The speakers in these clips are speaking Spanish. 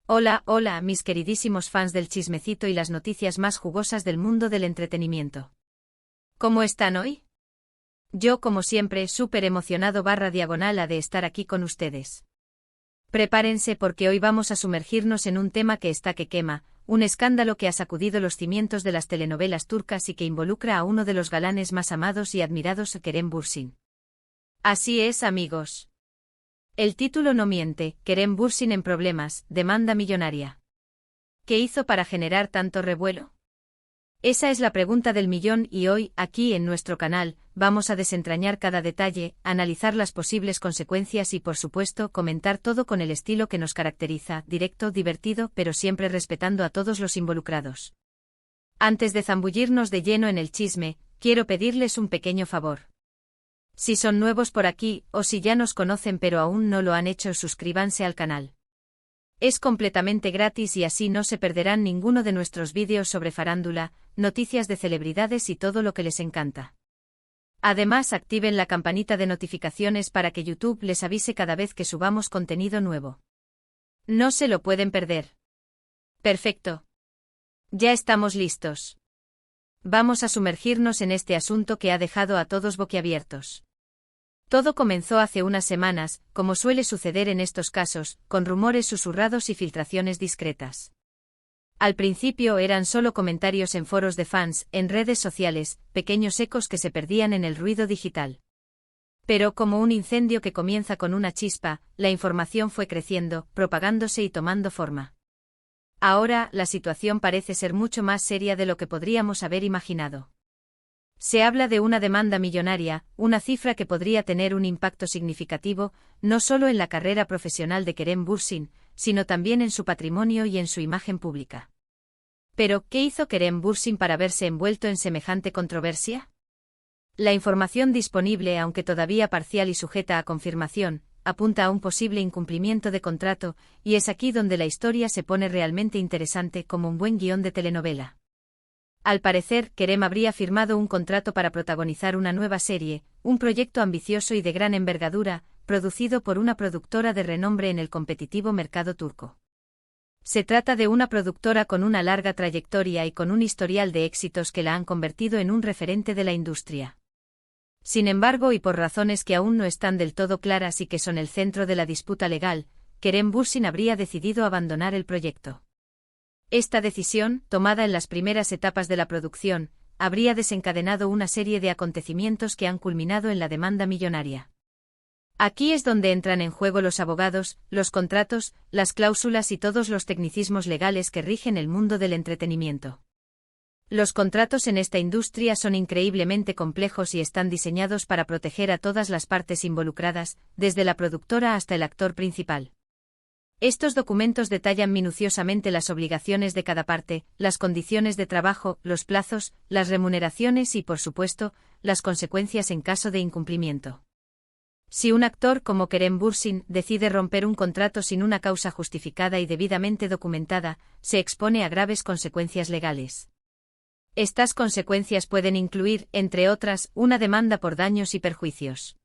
Hola, hola, mis queridísimos fans del chismecito y las noticias más jugosas del mundo del entretenimiento. ¿Cómo están hoy? Yo, como siempre, súper emocionado /diagonal de estar aquí con ustedes. Prepárense porque hoy vamos a sumergirnos en un tema que está que quema, un escándalo que ha sacudido los cimientos de las telenovelas turcas y que involucra a uno de los galanes más amados y admirados, Kerem Bürsin. Así es, amigos. El título no miente, Kerem Bürsin en problemas, demanda millonaria. ¿Qué hizo para generar tanto revuelo? Esa es la pregunta del millón y hoy, aquí en nuestro canal, vamos a desentrañar cada detalle, analizar las posibles consecuencias y por supuesto comentar todo con el estilo que nos caracteriza, directo, divertido, pero siempre respetando a todos los involucrados. Antes de zambullirnos de lleno en el chisme, quiero pedirles un pequeño favor. Si son nuevos por aquí, o si ya nos conocen pero aún no lo han hecho, suscríbanse al canal. Es completamente gratis y así no se perderán ninguno de nuestros vídeos sobre farándula, noticias de celebridades y todo lo que les encanta. Además, activen la campanita de notificaciones para que YouTube les avise cada vez que subamos contenido nuevo. No se lo pueden perder. Perfecto. Ya estamos listos. Vamos a sumergirnos en este asunto que ha dejado a todos boquiabiertos. Todo comenzó hace unas semanas, como suele suceder en estos casos, con rumores susurrados y filtraciones discretas. Al principio eran solo comentarios en foros de fans, en redes sociales, pequeños ecos que se perdían en el ruido digital. Pero como un incendio que comienza con una chispa, la información fue creciendo, propagándose y tomando forma. Ahora, la situación parece ser mucho más seria de lo que podríamos haber imaginado. Se habla de una demanda millonaria, una cifra que podría tener un impacto significativo, no solo en la carrera profesional de Kerem Bürsin, sino también en su patrimonio y en su imagen pública. Pero, ¿qué hizo Kerem Bürsin para verse envuelto en semejante controversia? La información disponible, aunque todavía parcial y sujeta a confirmación, apunta a un posible incumplimiento de contrato, y es aquí donde la historia se pone realmente interesante, como un buen guión de telenovela. Al parecer, Kerem habría firmado un contrato para protagonizar una nueva serie, un proyecto ambicioso y de gran envergadura, producido por una productora de renombre en el competitivo mercado turco. Se trata de una productora con una larga trayectoria y con un historial de éxitos que la han convertido en un referente de la industria. Sin embargo, y por razones que aún no están del todo claras y que son el centro de la disputa legal, Kerem Bürsin habría decidido abandonar el proyecto. Esta decisión, tomada en las primeras etapas de la producción, habría desencadenado una serie de acontecimientos que han culminado en la demanda millonaria. Aquí es donde entran en juego los abogados, los contratos, las cláusulas y todos los tecnicismos legales que rigen el mundo del entretenimiento. Los contratos en esta industria son increíblemente complejos y están diseñados para proteger a todas las partes involucradas, desde la productora hasta el actor principal. Estos documentos detallan minuciosamente las obligaciones de cada parte, las condiciones de trabajo, los plazos, las remuneraciones y, por supuesto, las consecuencias en caso de incumplimiento. Si un actor como Kerem Bürsin decide romper un contrato sin una causa justificada y debidamente documentada, se expone a graves consecuencias legales. Estas consecuencias pueden incluir, entre otras, una demanda por daños y perjuicios.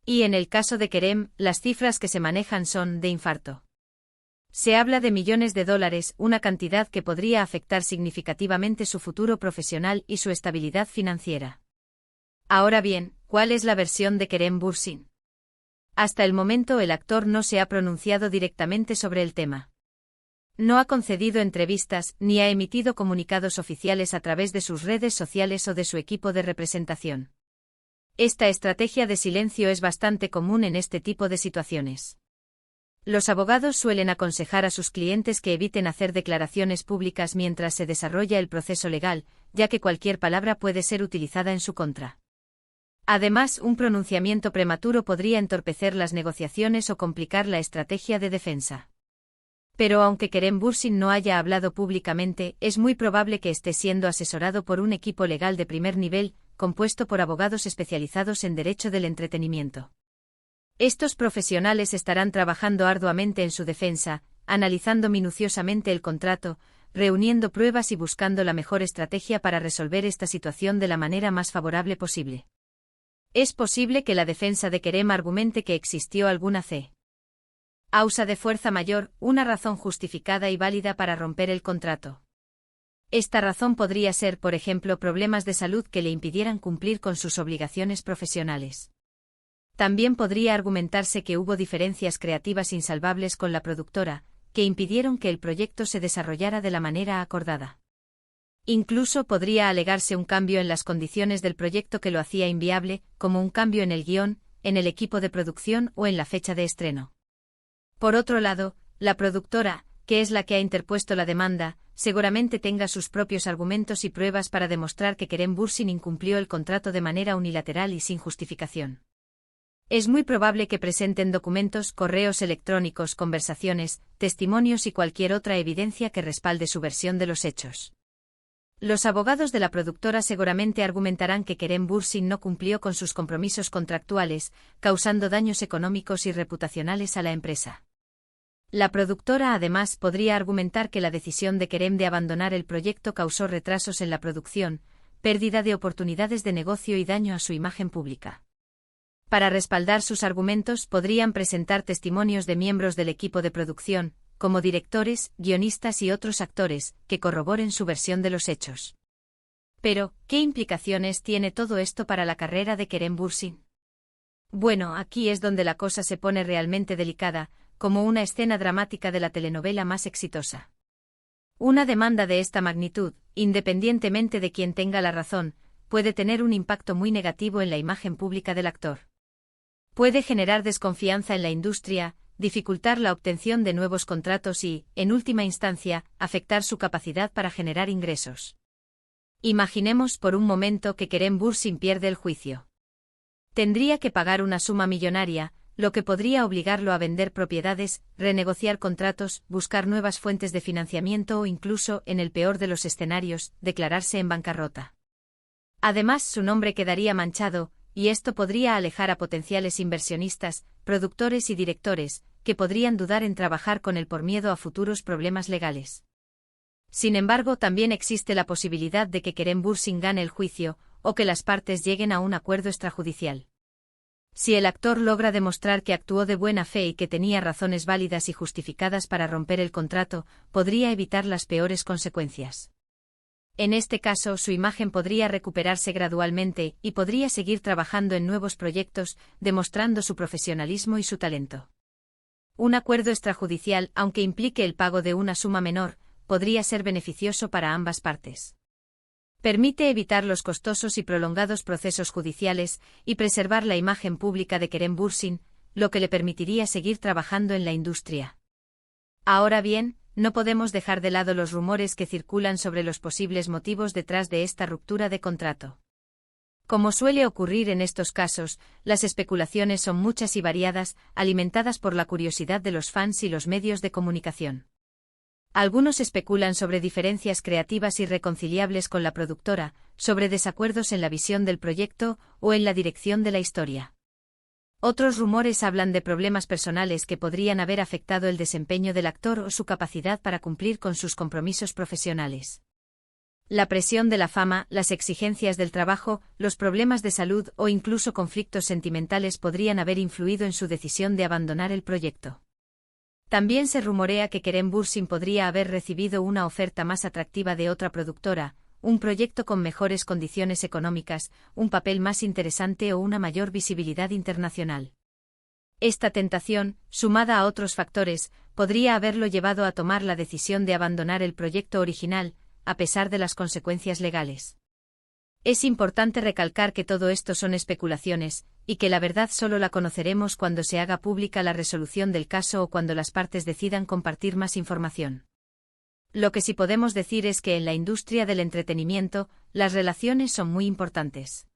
Y en el caso de Kerem, las cifras que se manejan son de infarto. Se habla de millones de dólares, una cantidad que podría afectar significativamente su futuro profesional y su estabilidad financiera. Ahora bien, ¿cuál es la versión de Kerem Bürsin? Hasta el momento el actor no se ha pronunciado directamente sobre el tema. No ha concedido entrevistas, ni ha emitido comunicados oficiales a través de sus redes sociales o de su equipo de representación. Esta estrategia de silencio es bastante común en este tipo de situaciones. Los abogados suelen aconsejar a sus clientes que eviten hacer declaraciones públicas mientras se desarrolla el proceso legal, ya que cualquier palabra puede ser utilizada en su contra. Además, un pronunciamiento prematuro podría entorpecer las negociaciones o complicar la estrategia de defensa. Pero aunque Kerem Bürsin no haya hablado públicamente, es muy probable que esté siendo asesorado por un equipo legal de primer nivel, compuesto por abogados especializados en derecho del entretenimiento. Estos profesionales estarán trabajando arduamente en su defensa, analizando minuciosamente el contrato, reuniendo pruebas y buscando la mejor estrategia para resolver esta situación de la manera más favorable posible. Es posible que la defensa de Kerem argumente que existió alguna Causa de fuerza mayor, una razón justificada y válida para romper el contrato. Esta razón podría ser, por ejemplo, problemas de salud que le impidieran cumplir con sus obligaciones profesionales. También podría argumentarse que hubo diferencias creativas insalvables con la productora, que impidieron que el proyecto se desarrollara de la manera acordada. Incluso podría alegarse un cambio en las condiciones del proyecto que lo hacía inviable, como un cambio en el guión, en el equipo de producción o en la fecha de estreno. Por otro lado, la productora, que es la que ha interpuesto la demanda, seguramente tenga sus propios argumentos y pruebas para demostrar que Kerem Bürsin incumplió el contrato de manera unilateral y sin justificación. Es muy probable que presenten documentos, correos electrónicos, conversaciones, testimonios y cualquier otra evidencia que respalde su versión de los hechos. Los abogados de la productora seguramente argumentarán que Kerem Bürsin no cumplió con sus compromisos contractuales, causando daños económicos y reputacionales a la empresa. La productora además podría argumentar que la decisión de Kerem de abandonar el proyecto causó retrasos en la producción, pérdida de oportunidades de negocio y daño a su imagen pública. Para respaldar sus argumentos podrían presentar testimonios de miembros del equipo de producción, como directores, guionistas y otros actores, que corroboren su versión de los hechos. Pero, ¿qué implicaciones tiene todo esto para la carrera de Kerem Bürsin? Bueno, aquí es donde la cosa se pone realmente delicada, como una escena dramática de la telenovela más exitosa. Una demanda de esta magnitud, independientemente de quién tenga la razón, puede tener un impacto muy negativo en la imagen pública del actor. Puede generar desconfianza en la industria, dificultar la obtención de nuevos contratos y, en última instancia, afectar su capacidad para generar ingresos. Imaginemos por un momento que Kerem Bürsin pierde el juicio. Tendría que pagar una suma millonaria, lo que podría obligarlo a vender propiedades, renegociar contratos, buscar nuevas fuentes de financiamiento o incluso, en el peor de los escenarios, declararse en bancarrota. Además, su nombre quedaría manchado, y esto podría alejar a potenciales inversionistas, productores y directores, que podrían dudar en trabajar con él por miedo a futuros problemas legales. Sin embargo, también existe la posibilidad de que Kerem Bürsin gane el juicio, o que las partes lleguen a un acuerdo extrajudicial. Si el actor logra demostrar que actuó de buena fe y que tenía razones válidas y justificadas para romper el contrato, podría evitar las peores consecuencias. En este caso, su imagen podría recuperarse gradualmente y podría seguir trabajando en nuevos proyectos, demostrando su profesionalismo y su talento. Un acuerdo extrajudicial, aunque implique el pago de una suma menor, podría ser beneficioso para ambas partes. Permite evitar los costosos y prolongados procesos judiciales y preservar la imagen pública de Kerem Bürsin, lo que le permitiría seguir trabajando en la industria. Ahora bien, no podemos dejar de lado los rumores que circulan sobre los posibles motivos detrás de esta ruptura de contrato. Como suele ocurrir en estos casos, las especulaciones son muchas y variadas, alimentadas por la curiosidad de los fans y los medios de comunicación. Algunos especulan sobre diferencias creativas irreconciliables con la productora, sobre desacuerdos en la visión del proyecto o en la dirección de la historia. Otros rumores hablan de problemas personales que podrían haber afectado el desempeño del actor o su capacidad para cumplir con sus compromisos profesionales. La presión de la fama, las exigencias del trabajo, los problemas de salud o incluso conflictos sentimentales podrían haber influido en su decisión de abandonar el proyecto. También se rumorea que Kerem Bürsin podría haber recibido una oferta más atractiva de otra productora, un proyecto con mejores condiciones económicas, un papel más interesante o una mayor visibilidad internacional. Esta tentación, sumada a otros factores, podría haberlo llevado a tomar la decisión de abandonar el proyecto original, a pesar de las consecuencias legales. Es importante recalcar que todo esto son especulaciones, y que la verdad solo la conoceremos cuando se haga pública la resolución del caso o cuando las partes decidan compartir más información. Lo que sí podemos decir es que en la industria del entretenimiento, las relaciones son muy importantes.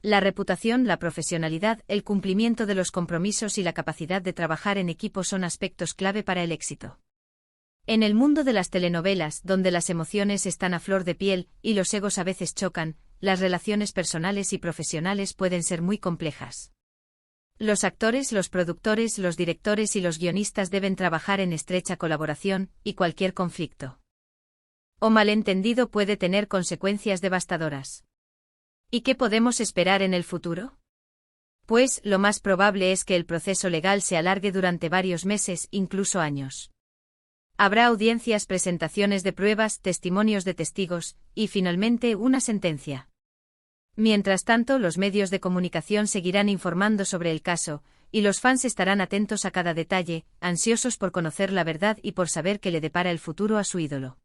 La reputación, la profesionalidad, el cumplimiento de los compromisos y la capacidad de trabajar en equipo son aspectos clave para el éxito. En el mundo de las telenovelas, donde las emociones están a flor de piel y los egos a veces chocan, las relaciones personales y profesionales pueden ser muy complejas. Los actores, los productores, los directores y los guionistas deben trabajar en estrecha colaboración, y cualquier conflicto o malentendido puede tener consecuencias devastadoras. ¿Y qué podemos esperar en el futuro? Pues, lo más probable es que el proceso legal se alargue durante varios meses, incluso años. Habrá audiencias, presentaciones de pruebas, testimonios de testigos, y finalmente una sentencia. Mientras tanto, los medios de comunicación seguirán informando sobre el caso, y los fans estarán atentos a cada detalle, ansiosos por conocer la verdad y por saber qué le depara el futuro a su ídolo.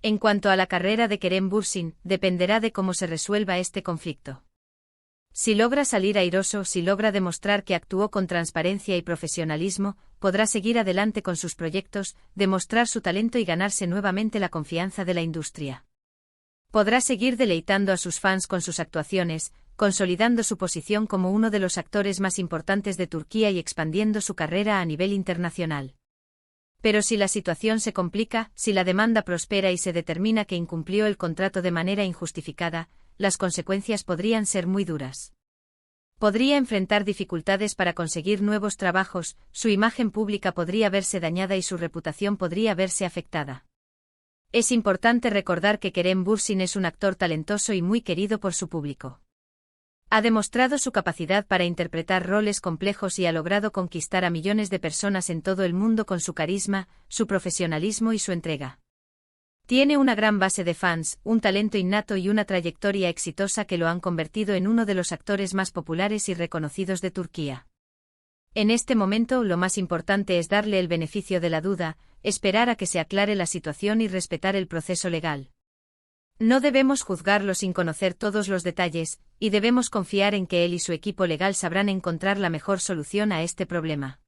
En cuanto a la carrera de Kerem Bürsin, dependerá de cómo se resuelva este conflicto. Si logra salir airoso, si logra demostrar que actuó con transparencia y profesionalismo, podrá seguir adelante con sus proyectos, demostrar su talento y ganarse nuevamente la confianza de la industria. Podrá seguir deleitando a sus fans con sus actuaciones, consolidando su posición como uno de los actores más importantes de Turquía y expandiendo su carrera a nivel internacional. Pero si la situación se complica, si la demanda prospera y se determina que incumplió el contrato de manera injustificada, las consecuencias podrían ser muy duras. Podría enfrentar dificultades para conseguir nuevos trabajos, su imagen pública podría verse dañada y su reputación podría verse afectada. Es importante recordar que Kerem Bürsin es un actor talentoso y muy querido por su público. Ha demostrado su capacidad para interpretar roles complejos y ha logrado conquistar a millones de personas en todo el mundo con su carisma, su profesionalismo y su entrega. Tiene una gran base de fans, un talento innato y una trayectoria exitosa que lo han convertido en uno de los actores más populares y reconocidos de Turquía. En este momento, lo más importante es darle el beneficio de la duda, esperar a que se aclare la situación y respetar el proceso legal. No debemos juzgarlo sin conocer todos los detalles, y debemos confiar en que él y su equipo legal sabrán encontrar la mejor solución a este problema.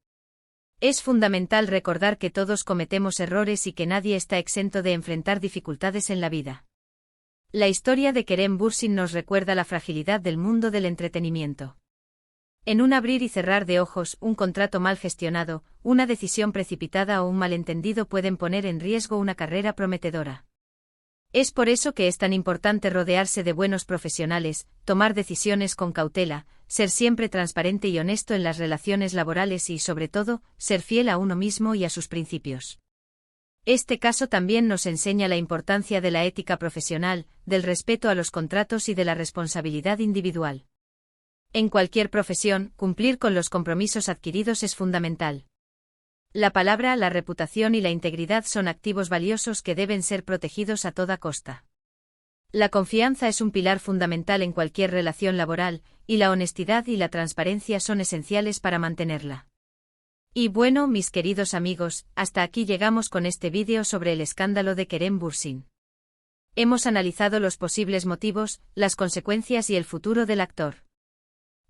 Es fundamental recordar que todos cometemos errores y que nadie está exento de enfrentar dificultades en la vida. La historia de Kerem Bürsin nos recuerda la fragilidad del mundo del entretenimiento. En un abrir y cerrar de ojos, un contrato mal gestionado, una decisión precipitada o un malentendido pueden poner en riesgo una carrera prometedora. Es por eso que es tan importante rodearse de buenos profesionales, tomar decisiones con cautela, ser siempre transparente y honesto en las relaciones laborales y, sobre todo, ser fiel a uno mismo y a sus principios. Este caso también nos enseña la importancia de la ética profesional, del respeto a los contratos y de la responsabilidad individual. En cualquier profesión, cumplir con los compromisos adquiridos es fundamental. La palabra, la reputación y la integridad son activos valiosos que deben ser protegidos a toda costa. La confianza es un pilar fundamental en cualquier relación laboral, y la honestidad y la transparencia son esenciales para mantenerla. Y bueno, mis queridos amigos, hasta aquí llegamos con este vídeo sobre el escándalo de Kerem Bürsin. Hemos analizado los posibles motivos, las consecuencias y el futuro del actor.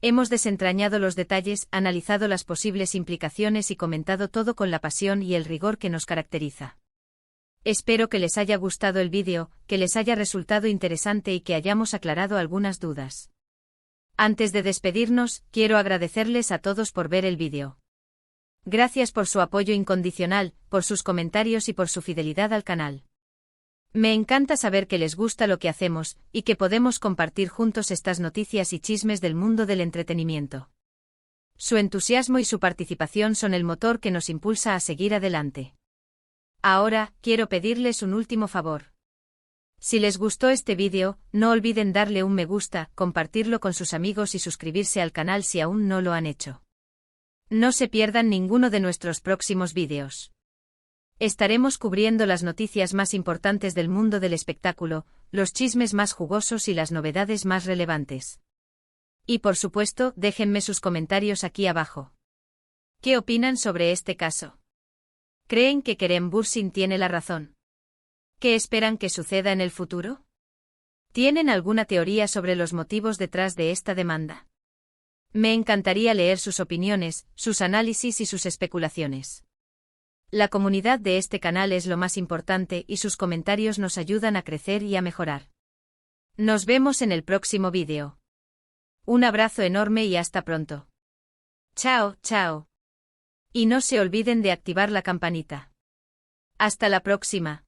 Hemos desentrañado los detalles, analizado las posibles implicaciones y comentado todo con la pasión y el rigor que nos caracteriza. Espero que les haya gustado el vídeo, que les haya resultado interesante y que hayamos aclarado algunas dudas. Antes de despedirnos, quiero agradecerles a todos por ver el vídeo. Gracias por su apoyo incondicional, por sus comentarios y por su fidelidad al canal. Me encanta saber que les gusta lo que hacemos, y que podemos compartir juntos estas noticias y chismes del mundo del entretenimiento. Su entusiasmo y su participación son el motor que nos impulsa a seguir adelante. Ahora, quiero pedirles un último favor. Si les gustó este vídeo, no olviden darle un me gusta, compartirlo con sus amigos y suscribirse al canal si aún no lo han hecho. No se pierdan ninguno de nuestros próximos vídeos. Estaremos cubriendo las noticias más importantes del mundo del espectáculo, los chismes más jugosos y las novedades más relevantes. Y por supuesto, déjenme sus comentarios aquí abajo. ¿Qué opinan sobre este caso? ¿Creen que Kerem Bürsin tiene la razón? ¿Qué esperan que suceda en el futuro? ¿Tienen alguna teoría sobre los motivos detrás de esta demanda? Me encantaría leer sus opiniones, sus análisis y sus especulaciones. La comunidad de este canal es lo más importante y sus comentarios nos ayudan a crecer y a mejorar. Nos vemos en el próximo vídeo. Un abrazo enorme y hasta pronto. Chao, chao. Y no se olviden de activar la campanita. Hasta la próxima.